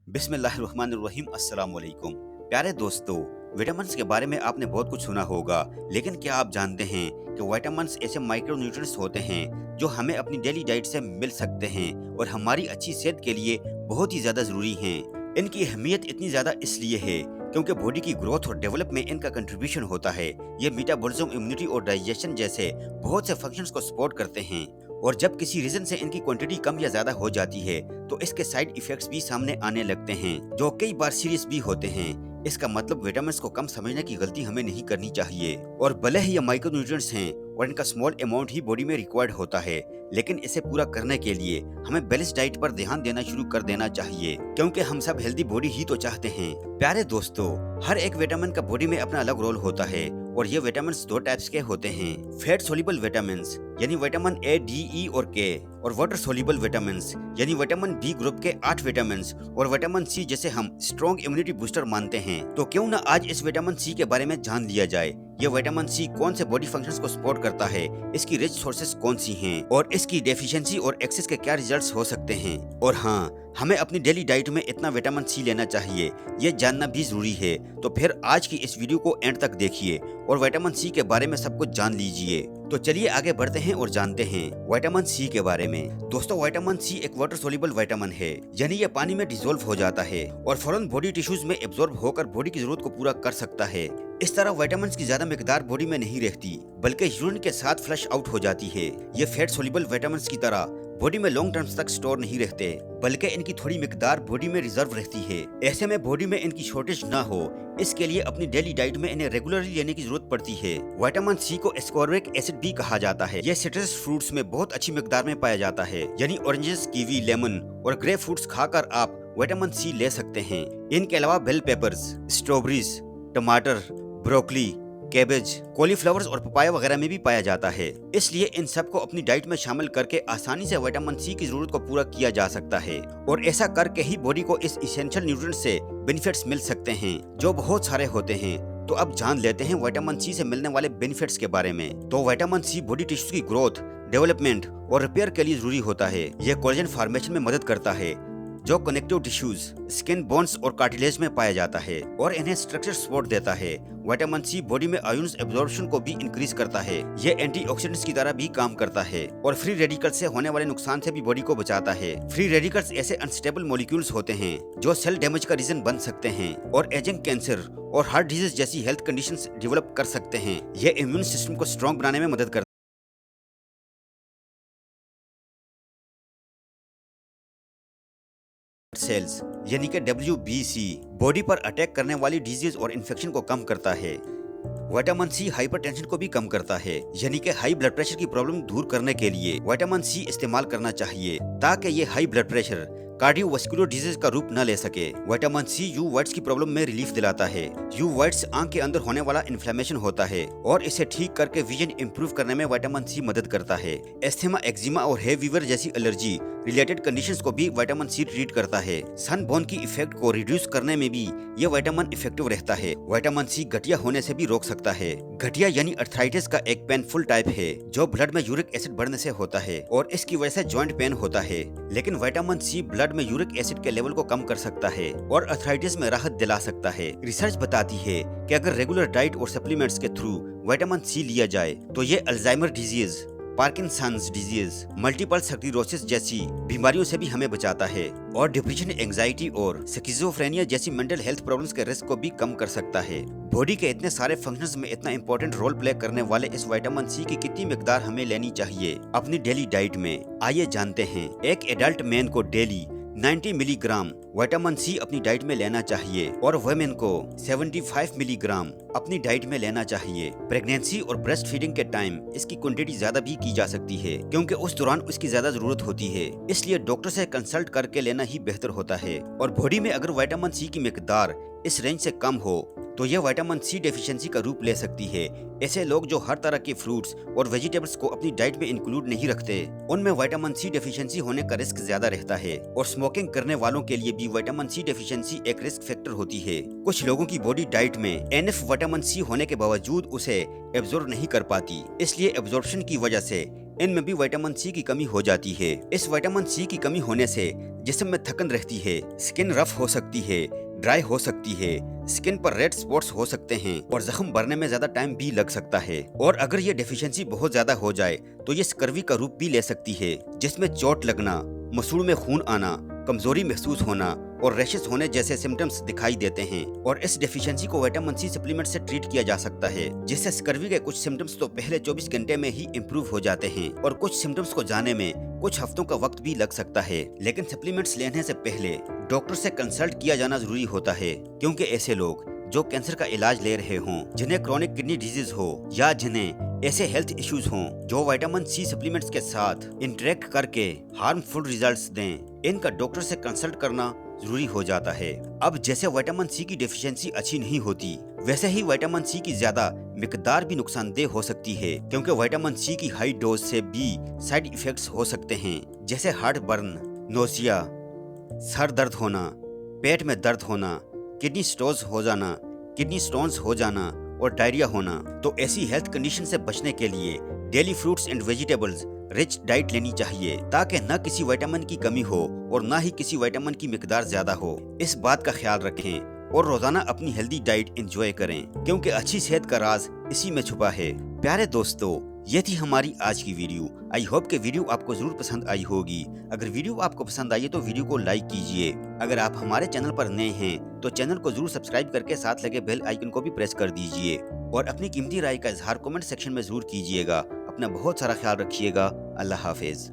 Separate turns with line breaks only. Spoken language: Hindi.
बिस्मिल्लाहिर्रहमानिर्रहीम अस्सलाम वालेकुम। प्यारे दोस्तों, विटामिन्स के बारे में आपने बहुत कुछ सुना होगा, लेकिन क्या आप जानते हैं कि विटामिन्स ऐसे माइक्रो न्यूट्रिएंट्स होते हैं जो हमें अपनी डेली डाइट से मिल सकते हैं और हमारी अच्छी सेहत के लिए बहुत ही ज़्यादा ज़रूरी हैं। इनकी अहमियत इतनी ज़्यादा इसलिए है क्योंकि बॉडी की ग्रोथ और डेवलप में इनका कंट्रीब्यूशन होता है। ये मेटाबॉलिज्म, इम्यूनिटी और डाइजेशन जैसे बहुत से फंक्शंस को सपोर्ट करते हैं। और जब किसी रीजन से इनकी क्वांटिटी कम या ज्यादा हो जाती है तो इसके साइड इफेक्ट्स भी सामने आने लगते हैं जो कई बार सीरियस भी होते हैं। इसका मतलब विटामिन को कम समझने की गलती हमें नहीं करनी चाहिए। और भले ही ये माइक्रोन्यूट्रिएंट्स हैं और इनका स्मॉल अमाउंट ही बॉडी में रिक्वायर्ड होता है, लेकिन इसे पूरा करने के लिए हमें बैलेंस डाइट पर ध्यान देना शुरू कर देना चाहिए, क्योंकि हम सब हेल्दी बॉडी ही तो चाहते हैं। प्यारे दोस्तों, हर एक विटामिन का बॉडी में अपना अलग रोल होता है और ये विटामिन दो टाइप्स के होते हैं। फैट सोल्यूबल विटामिन यानी विटामिन ए, डी, ई और के, और वाटर सोल्यूबल विटामिन यानी विटामिन बी ग्रुप के 8 विटामिन और विटामिन सी जैसे हम स्ट्रॉन्ग इम्यूनिटी बूस्टर मानते हैं। तो क्यों ना आज इस विटामिन सी के बारे में जान लिया जाए। ये विटामिन सी कौन से बॉडी फंक्शंस को सपोर्ट करता है, इसकी रिच सोर्सेस कौन सी हैं और इसकी डेफिशिएंसी और एक्सेस के क्या रिजल्ट्स हो सकते हैं। और हाँ, हमें अपनी डेली डाइट में इतना विटामिन सी लेना चाहिए, ये जानना भी जरूरी है। तो फिर आज की इस वीडियो को एंड तक देखिए और विटामिन सी के बारे में सब कुछ जान लीजिए। तो चलिए आगे बढ़ते हैं और जानते हैं विटामिन सी के बारे में। दोस्तों, विटामिन सी एक वाटर सोल्यूबल विटामिन है, यानी ये पानी में डिसॉल्व हो जाता है और फौरन बॉडी टिश्यूज में एब्जॉर्ब होकर बॉडी की जरूरत को पूरा कर सकता है। इस तरह विटामिन की ज्यादा मिकदार बॉडी में नहीं रहती, बल्कि यूरिन के साथ फ्लश आउट हो जाती है। ये फैट सोल्यूबल विटामिन की तरह बॉडी में लॉन्ग टर्म तक स्टोर नहीं रहते, बल्कि इनकी थोड़ी मिकदार बॉडी में रिजर्व रहती है। ऐसे में बॉडी में इनकी शॉर्टेज ना हो, इसके लिए अपनी डेली डाइट में इन्हें रेगुलरली लेने की जरूरत पड़ती है। विटामिन सी को एस्कॉर्बिक एसिड भी कहा जाता है। यह सिट्रस फ्रूट्स में बहुत अच्छी मिकदार में पाया जाता है, यानी ऑरेंजेस, कीवी, लेमन और ग्रेप फ्रूट्स खाकर आप विटामिन सी ले सकते हैं। इनके अलावा बेल पेपर्स, स्ट्रॉबेरीज, टमाटर, ब्रोकली, कैबेज, कॉलीफ्लावर्स और पपाया वगैरह में भी पाया जाता है। इसलिए इन सब को अपनी डाइट में शामिल करके आसानी से विटामिन सी की जरूरत को पूरा किया जा सकता है और ऐसा करके ही बॉडी को इस इसेंशियल न्यूट्रिएंट्स से बेनिफिट्स मिल सकते हैं, जो बहुत सारे होते हैं। तो अब जान लेते हैं विटामिन सी से मिलने वाले बेनिफिट्स के बारे में। तो विटामिन सी बॉडी टिश्यूज की ग्रोथ, डेवलपमेंट और रिपेयर के लिए जरूरी होता है। यह कोलेजन फॉर्मेशन में मदद करता है, जो कनेक्टिव टिश्यूज, स्किन, बोन्स और कार्टिलेज में पाया जाता है और इन्हें स्ट्रक्चर सपोर्ट देता है। विटामिन सी बॉडी में आयंस एब्जॉर्प्शन को भी इंक्रीज करता है। ये एंटीऑक्सीडेंट्स की तरह भी काम करता है और फ्री रेडिकल्स से होने वाले नुकसान से भी बॉडी को बचाता है। फ्री रेडिकल्स ऐसे अनस्टेबल मॉलिक्यूल्स होते हैं जो सेल डैमेज का रीजन बन सकते हैं और एजिंग, कैंसर और हार्ट डिजीज जैसी हेल्थ कंडीशंस डेवलप कर सकते हैं। ये इम्यून सिस्टम को स्ट्रॉन्ग बनाने में मदद करता है। सेल्स यानी कि WBC बॉडी पर अटैक करने वाली डिजीज और इन्फेक्शन को कम करता है। विटामिन सी हाइपरटेंशन को भी कम करता है, यानी कि हाई ब्लड प्रेशर की प्रॉब्लम दूर करने के लिए विटामिन सी इस्तेमाल करना चाहिए, ताकि ये high blood pressure cardiovascular disease का रूप न ले सके। विटामिन सी यू वाइट्स की प्रॉब्लम में रिलीफ दिलाता है। यू वाइट्स आंख के अंदर होने वाला इन्फ्लेमेशन होता है और इसे ठीक करके विजन इंप्रूव करने में विटामिन सी मदद करता है। एस्थमा, एक्जिमा और हे फीवर जैसी एलर्जी रिलेटेड कंडीशंस को भी विटामिन सी ट्रीट करता है। सनबर्न की इफेक्ट को रिड्यूस करने में भी ये विटामिन इफेक्टिव रहता है। विटामिन सी गठिया होने से भी रोक सकता है। गठिया यानी अर्थराइटिस का एक पेनफुल टाइप है जो ब्लड में यूरिक एसिड बढ़ने से होता है और इसकी वजह से जॉइंट पेन होता है। लेकिन विटामिन सी ब्लड में यूरिक एसिड के लेवल को कम कर सकता है और अर्थराइटिस में राहत दिला सकता है। रिसर्च बताती है कि अगर रेगुलर डाइट और सप्लीमेंट्स के थ्रू विटामिन सी लिया जाए तो ये Alzheimer disease, Parkinson's disease, multiple sclerosis जैसी बीमारियों से भी हमें बचाता है और डिप्रेशन, एंजाइटी और स्किज़ोफ्रेनिया जैसी मेंटल हेल्थ प्रॉब्लम्स के रिस्क को भी कम कर सकता है। बॉडी के इतने सारे फंक्शंस में इतना इंपॉर्टेंट रोल प्ले करने वाले इस विटामिन सी की कितनी मिकदार हमें लेनी चाहिए अपनी डेली डाइट में, आइए जानते हैं। एक एडल्ट मैन को डेली 90 मिलीग्राम विटामिन सी अपनी डाइट में लेना चाहिए और वुमेन को 75 मिलीग्राम अपनी डाइट में लेना चाहिए। प्रेगनेंसी और ब्रेस्ट फीडिंग के टाइम इसकी क्वांटिटी ज्यादा भी की जा सकती है, क्योंकि उस दौरान उसकी ज्यादा जरूरत होती है। इसलिए डॉक्टर से कंसल्ट करके लेना ही बेहतर होता है। और बॉडी में अगर विटामिन सी की मिकदार इस रेंज से कम हो तो यह विटामिन सी डेफिशिएंसी का रूप ले सकती है। ऐसे लोग जो हर तरह के फ्रूट्स और वेजिटेबल्स को अपनी डाइट में इंक्लूड नहीं रखते, उनमें विटामिन सी डेफिशिएंसी होने का रिस्क ज्यादा रहता है। और स्मोकिंग करने वालों के लिए भी विटामिन सी डेफिशिएंसी एक रिस्क फैक्टर होती है। कुछ लोगों की बॉडी डाइट में एनफ विटामिन सी होने के बावजूद उसे एब्जॉर्ब नहीं कर पाती, इसलिए एब्जॉर्प्शन की वजह से इनमें भी विटामिन सी की कमी हो जाती है। इस विटामिन सी की कमी होने से जिस्म में थकन रहती है, स्किन रफ हो सकती है, ड्राई हो सकती है, स्किन पर रेड स्पॉट्स हो सकते हैं और जख्म भरने में ज्यादा टाइम भी लग सकता है। और अगर ये डेफिशिएंसी बहुत ज्यादा हो जाए तो ये स्कर्वी का रूप भी ले सकती है, जिसमें चोट लगना, मसूड़ में खून आना, कमजोरी महसूस होना और रैशेस होने जैसे सिम्टम्स दिखाई देते हैं। और इस डेफिशिएंसी को विटामिन सी सप्लीमेंट से ट्रीट किया जा सकता है, जिससे स्कर्वी के कुछ सिम्टम्स तो पहले 24 घंटे में ही इम्प्रूव हो जाते हैं और कुछ सिम्टम्स को जाने में कुछ हफ्तों का वक्त भी लग सकता है। लेकिन सप्लीमेंट्स लेने से पहले डॉक्टर से कंसल्ट किया जाना जरूरी होता है, क्योंकि ऐसे लोग जो कैंसर का इलाज ले रहे हों, जिन्हें क्रोनिक किडनी डिजीज हो या जिन्हें ऐसे हेल्थ इश्यूज हों जो विटामिन सी सप्लीमेंट्स के साथ इंटरेक्ट करके हार्मफुल रिजल्ट्स दें, इनका डॉक्टर से कंसल्ट करना जरूरी हो जाता है। अब जैसे विटामिन सी की डेफिशिएंसी अच्छी नहीं होती, वैसे ही विटामिन सी की ज्यादा मिकदार भी नुकसानदेह हो सकती है, क्योंकि विटामिन सी की हाई डोज से भी साइड इफेक्ट्स हो सकते हैं, जैसे हार्ट बर्न, नोजिया, सर दर्द होना, पेट में दर्द होना, किडनी स्टोन्स हो जाना और डायरिया होना। तो ऐसी हेल्थ कंडीशन से बचने के लिए daily fruits and vegetables rich diet लेनी चाहिए, ताकि न किसी विटामिन की कमी हो और न ही किसी विटामिन की मिकदार ज्यादा हो। इस बात का ख्याल रखें और रोजाना अपनी हेल्दी डाइट एंजॉय करें, क्योंकि अच्छी सेहत का राज इसी में छुपा है। प्यारे दोस्तों, ये थी हमारी आज की वीडियो। आई होप कि वीडियो आपको जरूर पसंद आई होगी। अगर वीडियो आपको पसंद आई है तो वीडियो को लाइक कीजिए। अगर आप हमारे चैनल पर नए हैं तो चैनल को जरूर सब्सक्राइब करके साथ लगे बेल आइकन को भी प्रेस कर दीजिए और अपनी कीमती राय का इजहार कमेंट सेक्शन में जरूर कीजिएगा। अपना बहुत सारा ख्याल रखिएगा। अल्लाह हाफिज।